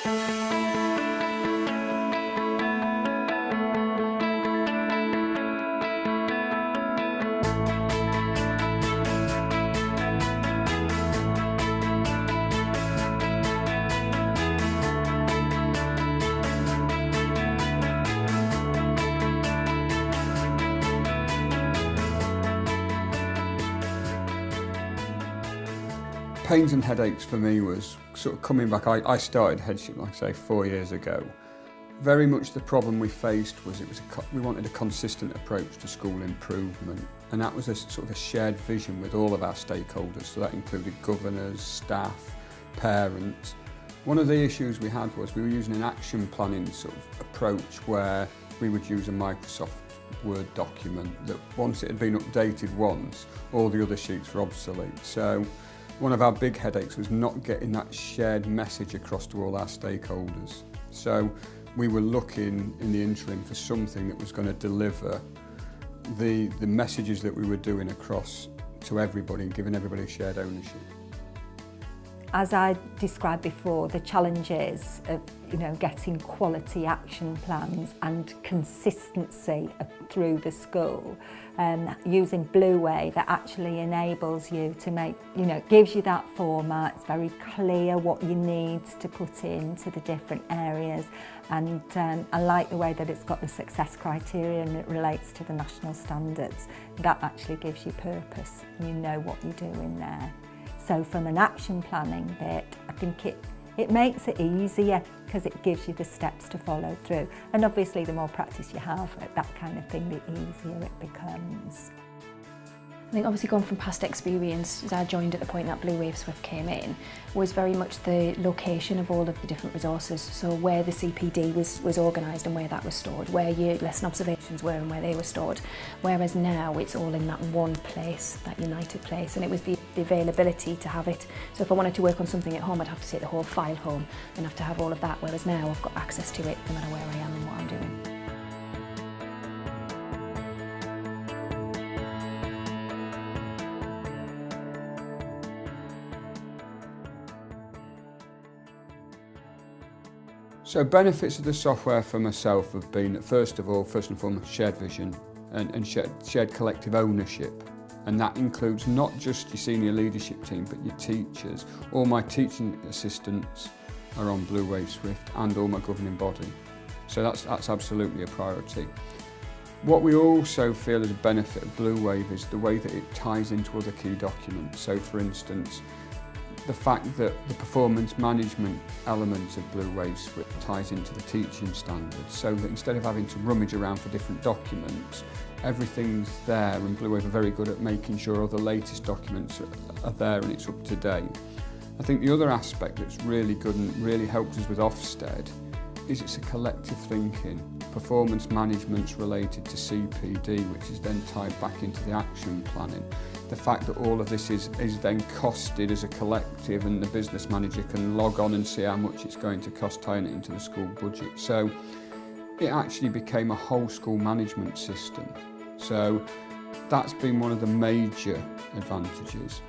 Pains and headaches for me was sort of coming back. I started headship, like I say, 4 years ago. Very much the problem we faced was we wanted a consistent approach to school improvement, and that was a sort of a shared vision with all of our stakeholders. So that included governors, staff, parents. One of the issues we had was we were using an action planning sort of approach where we would use a Microsoft Word document that once it had been updated once, all the other sheets were obsolete. So one of our big headaches was not getting that shared message across to all our stakeholders. So we were looking in the interim for something that was going to deliver the messages that we were doing across to everybody and giving everybody shared ownership. As I described before, the challenges of getting quality action plans and consistency through the school, using Bluewave that actually enables you to make, gives you that format. It's very clear what you need to put into the different areas, and I like the way that it's got the success criteria and it relates to the national standards. That actually gives you purpose, and you know what you're doing there. So from an action planning bit, I think it makes it easier because it gives you the steps to follow through. And obviously the more practice you have at that kind of thing, the easier it becomes. I think obviously going from past experience, as I joined at the point that Bluewave Swift came in, was very much the location of all of the different resources. So where the CPD was organised and where that was stored, where your lesson observations were and where they were stored. Whereas now it's all in that one place, that united place, and it was the availability to have it. So if I wanted to work on something at home, I'd have to take the whole file home and have to have all of that, whereas now I've got access to it no matter where I am and what I'm doing. So benefits of the software for myself have been, first and foremost, shared vision and shared collective ownership. And that includes not just your senior leadership team, but your teachers. All my teaching assistants are on Bluewave Swift and all my governing body. So that's absolutely a priority. What we also feel is a benefit of Bluewave is the way that it ties into other key documents. So for instance, the fact that the performance management element of Bluewave Swift ties into the teaching standards, so that instead of having to rummage around for different documents, everything's there, and Bluewave are very good at making sure all the latest documents are there and it's up to date. I think the other aspect that's really good and really helps us with Ofsted is it's a collective thinking. Performance management's related to CPD, which is then tied back into the action planning. The fact that all of this is then costed as a collective, and the business manager can log on and see how much it's going to cost tying it into the school budget. So it actually became a whole school management system. So that's been one of the major advantages.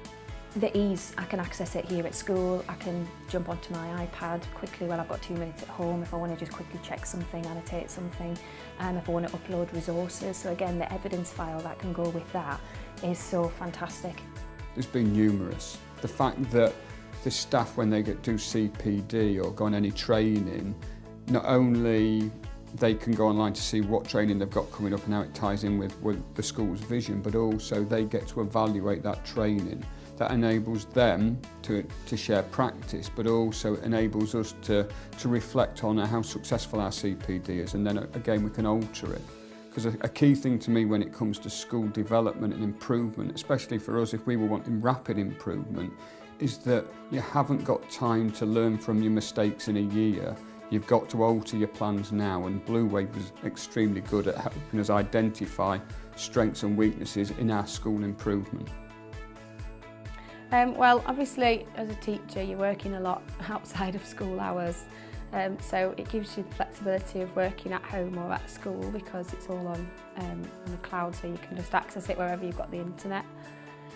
The ease, I can access it here at school, I can jump onto my iPad quickly when I've got 2 minutes at home if I want to just quickly check something, annotate something, and if I want to upload resources. So again, the evidence file that can go with that is so fantastic. There's been numerous. The fact that the staff, when they do CPD or go on any training, not only they can go online to see what training they've got coming up and how it ties in with the school's vision, but also they get to evaluate that training. That enables them to share practice, but also enables us to reflect on how successful our CPD is, and then again we can alter it. Because a key thing to me when it comes to school development and improvement, especially for us if we were wanting rapid improvement, is that you haven't got time to learn from your mistakes in a year. You've got to alter your plans now, and Bluewave was extremely good at helping us identify strengths and weaknesses in our school improvement. Well, obviously, as a teacher, you're working a lot outside of school hours, so it gives you the flexibility of working at home or at school because it's all on the cloud, so you can just access it wherever you've got the internet.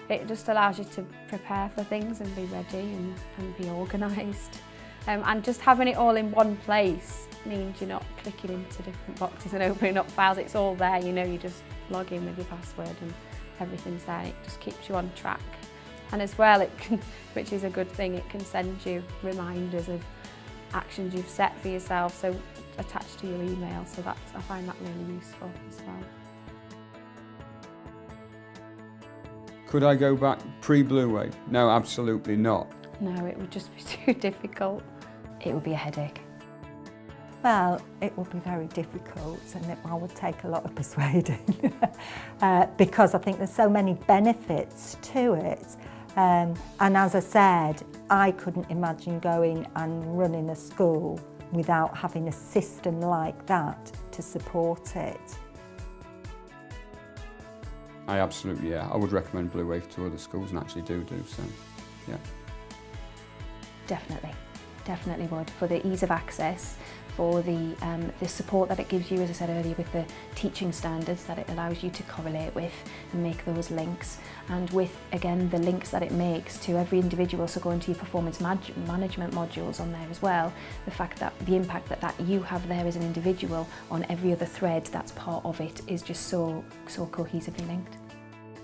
It just allows you to prepare for things and be ready and be organised. And just having it all in one place means you're not clicking into different boxes and opening up files. It's all there, you know, you just log in with your password and everything's there. It just keeps you on track. And as well, it can, which is a good thing, it can send you reminders of actions you've set for yourself, so attached to your email. So I find that really useful as well. Could I go back pre-Bluewave? No, absolutely not. No, it would just be too difficult. It would be a headache. Well, it would be very difficult and I would take a lot of persuading because I think there's so many benefits to it. And as I said, I couldn't imagine going and running a school without having a system like that to support it. I absolutely, yeah. I would recommend Bluewave to other schools and actually do so, yeah. Definitely would, for the ease of access, for the support that it gives you, as I said earlier, with the teaching standards that it allows you to correlate with and make those links, and with, again, the links that it makes to every individual, so going to your performance management modules on there as well, the fact that the impact that you have there as an individual on every other thread that's part of it is just so cohesively linked.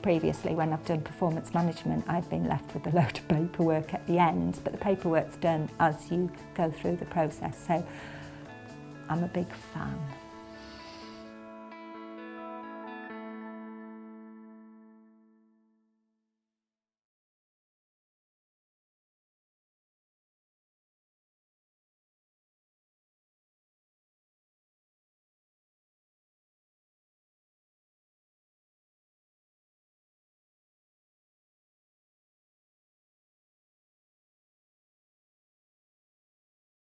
Previously, when I've done performance management, I've been left with a load of paperwork at the end, but the paperwork's done as you go through the process, so I'm a big fan.